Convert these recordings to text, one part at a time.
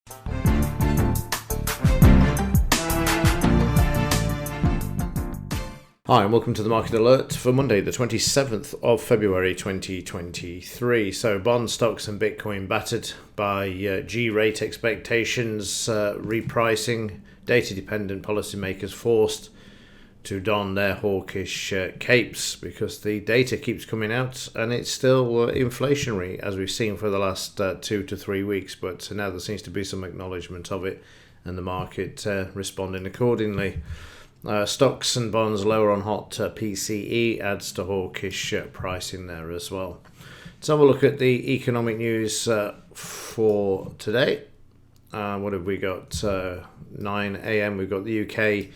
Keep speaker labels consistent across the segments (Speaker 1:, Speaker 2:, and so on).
Speaker 1: Hi and welcome to the Market Alert for Monday the 27th of February 2023. So bonds, stocks and Bitcoin battered by G-rate expectations, repricing, data-dependent policymakers forced to don their hawkish capes because the data keeps coming out and it's still inflationary as we've seen for the last 2 to 3 weeks, but now there seems to be some acknowledgement of it and the market responding accordingly. Stocks and bonds lower on hot PCE adds to hawkish pricing there as well. Let's have a look at the economic news for today. What have we got? 9 a.m. we've got the UK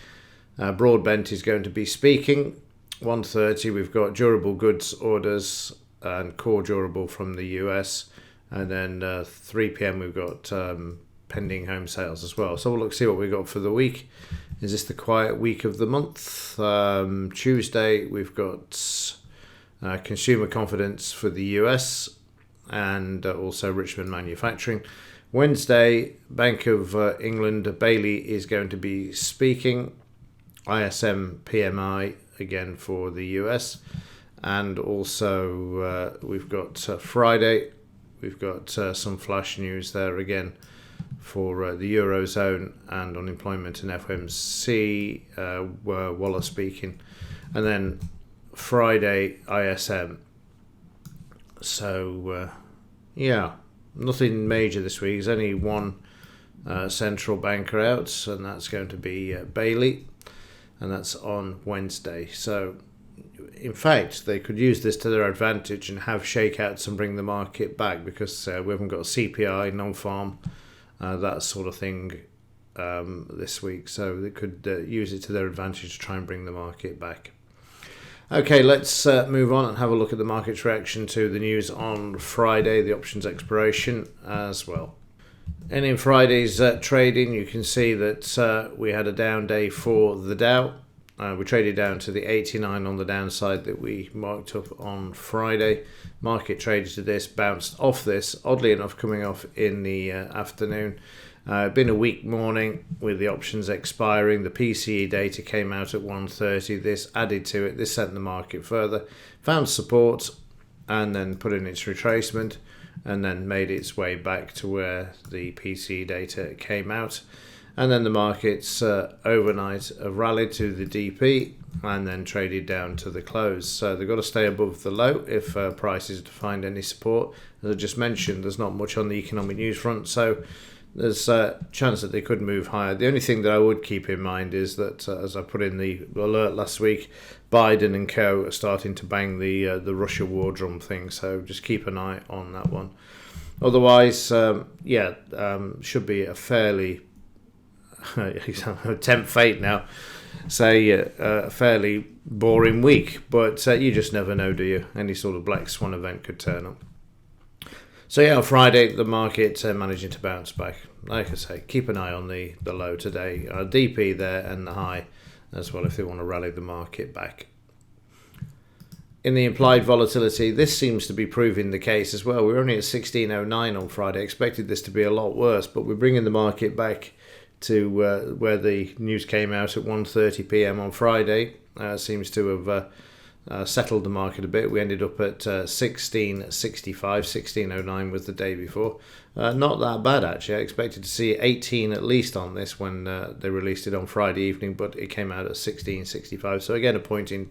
Speaker 1: Broadbent is going to be speaking. 1:30 we've got durable goods orders and core durable from the US. And then 3 p.m. we've got pending home sales as well. So we'll see what we've got for the week. Is this the quiet week of the month? Tuesday, we've got consumer confidence for the US and also Richmond manufacturing. Wednesday, Bank of England, Bailey is going to be speaking. ISM PMI again for the US. And also we've got Friday, we've got some flash news there again for the Eurozone and unemployment and FOMC were Waller speaking. And then Friday, ISM. So, nothing major this week. There's only one central banker out, and that's going to be Bailey, and that's on Wednesday. So, in fact, they could use this to their advantage and have shakeouts and bring the market back because we haven't got CPI, non-farm, that sort of thing this week, so they could use it to their advantage to try and bring the market back. Okay, let's move on and have a look at the market's reaction to the news on Friday, the options expiration as well. And in Friday's trading, you can see that we had a down day for the Dow. We traded down to the 89 on the downside that we marked up on Friday. Market traded to this, bounced off this, oddly enough coming off in the afternoon. Been a weak morning with the options expiring. The PCE data came out at 1:30. This added to it. This sent the market further. Found support and then put in its retracement and then made its way back to where the PCE data came out. And then the markets overnight have rallied to the DP and then traded down to the close. So they've got to stay above the low if prices to find any support. As I just mentioned, there's not much on the economic news front, so there's a chance that they could move higher. The only thing that I would keep in mind is that, as I put in the alert last week, Biden and co are starting to bang the Russia war drum thing, so just keep an eye on that one. Otherwise, should be a fairly tempt fate now, say a fairly boring week, but you just never know, do you? Any sort of black swan event could turn up. So on Friday the market managing to bounce back. Like I say, keep an eye on the low today, DP there and the high as well if they want to rally the market back. In the implied volatility, this seems to be proving the case as well. We're only at 1609 on Friday. Expected this to be a lot worse, but we're bringing the market back to where the news came out at 1:30 p.m. on Friday. Seems to have settled the market a bit. We ended up at 1665, 1609 was the day before. Not that bad actually. I expected to see 18 at least on this when they released it on Friday evening, but it came out at 1665. So again, pointing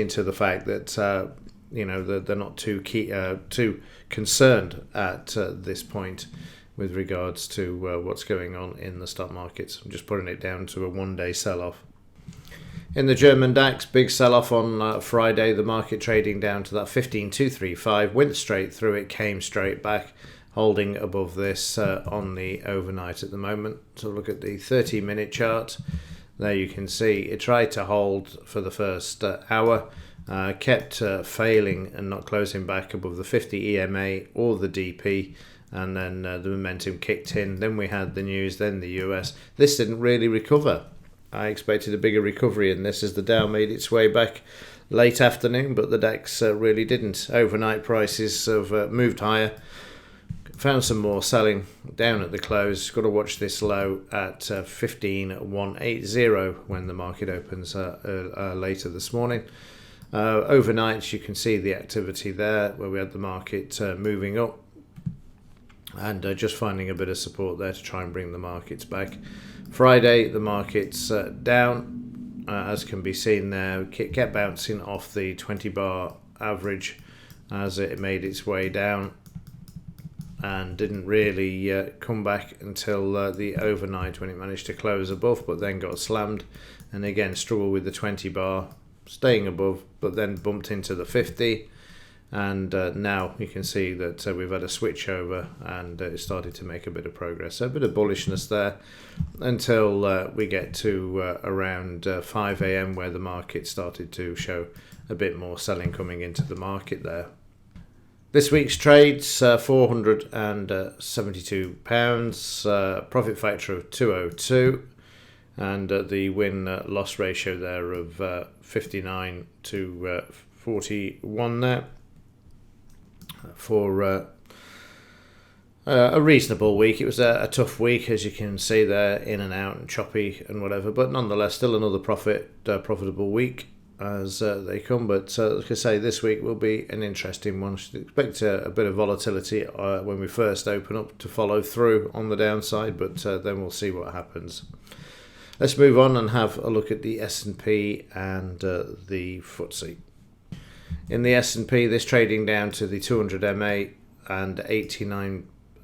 Speaker 1: to the fact that they're not too concerned at this point with regards to what's going on in the stock markets. I'm just putting it down to a one-day sell-off. In the German DAX, big sell-off on Friday. The market trading down to that 15,235. Went straight through it, came straight back, holding above this on the overnight at the moment. So look at the 30-minute chart. There you can see it tried to hold for the first hour, kept failing and not closing back above the 50 EMA or the DP. And then the momentum kicked in. Then we had the news, then the US. This didn't really recover. I expected a bigger recovery in this as the Dow made its way back late afternoon, but the DAX really didn't. Overnight prices have moved higher. Found some more selling down at the close. Got to watch this low at 15,180 when the market opens later this morning. Overnight, you can see the activity there where we had the market moving up and just finding a bit of support there to try and bring the markets back. Friday, the market's down, as can be seen there. It kept bouncing off the 20 bar average as it made its way down and didn't really come back until the overnight when it managed to close above, but then got slammed and again struggled with the 20 bar, staying above, but then bumped into the 50. And now you can see that we've had a switch over and it started to make a bit of progress. So a bit of bullishness there until we get to around 5 a.m. where the market started to show a bit more selling coming into the market there. This week's trades, £472, profit factor of 202, and the win-loss ratio there of 59 to 41 there. For a reasonable week. It was a tough week, as you can see there, in and out and choppy and whatever, but nonetheless still another profitable week as they come. But like I say, this week will be an interesting one. Should expect a bit of volatility when we first open up to follow through on the downside, but then we'll see what happens. Let's move on and have a look at the S&P and the FTSE. In the S&P, this trading down to the 200 MA and 89%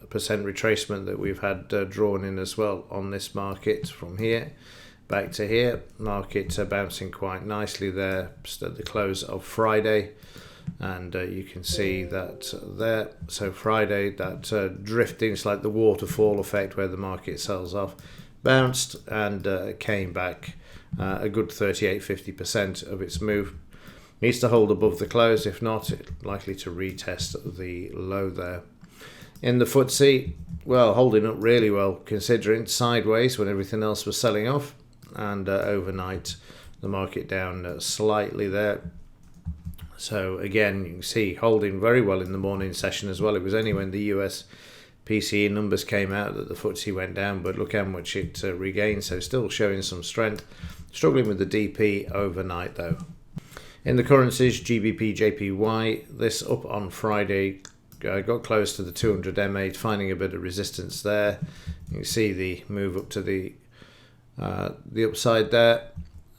Speaker 1: retracement that we've had drawn in as well on this market from here back to here. Market bouncing quite nicely there at the close of Friday, and you can see that there. So Friday, that drifting, it's like the waterfall effect where the market sells off, bounced and came back a good 38-50% of its move. Needs to hold above the close, if not, it's likely to retest the low there. In the FTSE, well, holding up really well considering, sideways when everything else was selling off, and overnight the market down slightly there. So again, you can see holding very well in the morning session as well. It was only when the US PCE numbers came out that the FTSE went down, but look how much it regained, so still showing some strength. Struggling with the DP overnight though. In the currencies, GBP, JPY, this up on Friday, got close to the 200 MA, finding a bit of resistance there. You can see the move up to the upside there,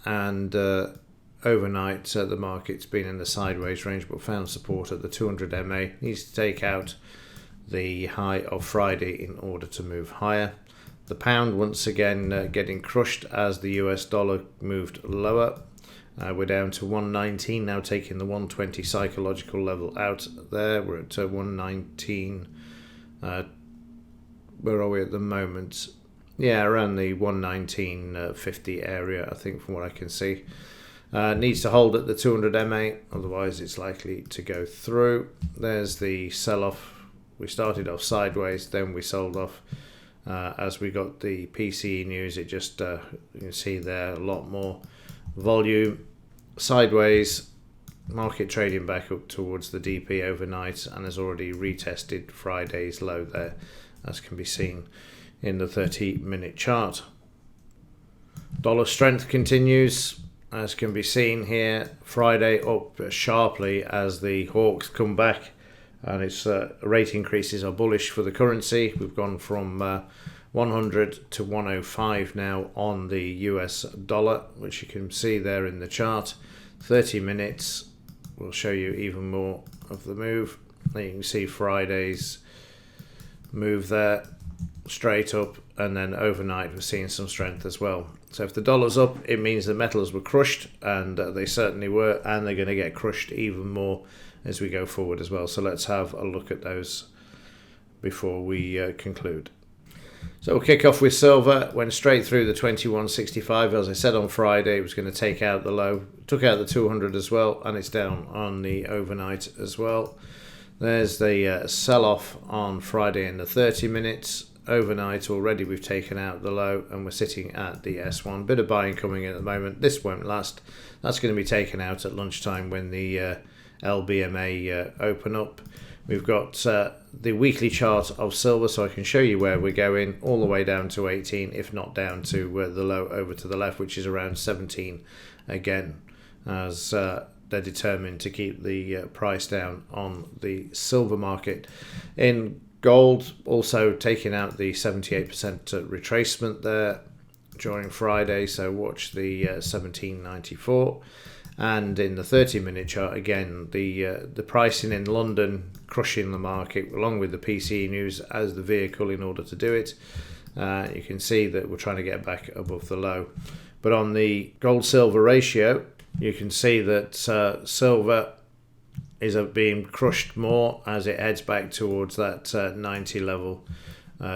Speaker 1: and overnight the market's been in the sideways range but found support at the 200 MA. Needs to take out the high of Friday in order to move higher. The pound once again getting crushed as the US dollar moved lower. We're down to 119 now, taking the 120 psychological level out there. We're at 119. Where are we at the moment? Yeah, around the 119.50 area, I think, from what I can see. Needs to hold at the 200 MA, otherwise it's likely to go through. There's the sell-off. We started off sideways, then we sold off. As we got the PCE news, it just, you can see there, a lot more volume sideways. Market trading back up towards the DP overnight and has already retested Friday's low there, as can be seen in the 30-minute chart. Dollar strength continues, as can be seen here. Friday up sharply as the hawks come back, and its rate increases are bullish for the currency. We've gone from 100 to 105 now on the US dollar, which you can see there in the chart. 30 minutes will show you even more of the move. There you can see Friday's move there, straight up, and then overnight we're seeing some strength as well. So if the dollar's up, it means the metals were crushed, and they certainly were, and they're going to get crushed even more as we go forward as well. So let's have a look at those before we conclude. So we'll kick off with silver. Went straight through the 21.65. As I said on Friday, it was going to take out the low. Took out the 200 as well, and it's down on the overnight as well. There's the sell-off on Friday in the 30 minutes. Overnight already we've taken out the low, and we're sitting at the S1. Bit of buying coming in at the moment. This won't last. That's going to be taken out at lunchtime when the LBMA open up. We've got the weekly chart of silver, so I can show you where we're going, all the way down to 18, if not down to the low over to the left, which is around 17 again, as they're determined to keep the price down on the silver market. In gold, also taking out the 78% retracement there during Friday, so watch the 1794. And in the 30-minute chart, again, the pricing in London crushing the market, along with the PCE news as the vehicle in order to do it. You can see that we're trying to get back above the low. But on the gold-silver ratio, you can see that silver is being crushed more as it heads back towards that 90 level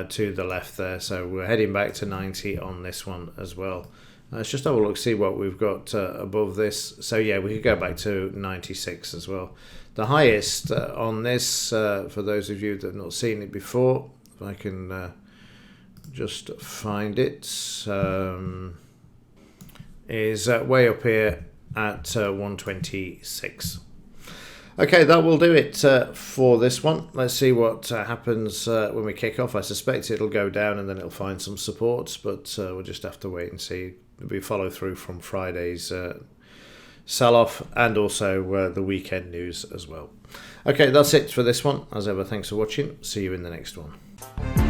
Speaker 1: to the left there. So we're heading back to 90 on this one as well. Let's just have a look, see what we've got above this. So yeah, we could go back to 96 as well. The highest on this, for those of you that have not seen it before, if I can just find it, is way up here at 126. Okay, that will do it for this one. Let's see what happens when we kick off. I suspect it'll go down and then it'll find some supports, but we'll just have to wait and see. There'll be follow through from Friday's sell-off and also the weekend news as well. Okay, that's it for this one. As ever, thanks for watching. See you in the next one.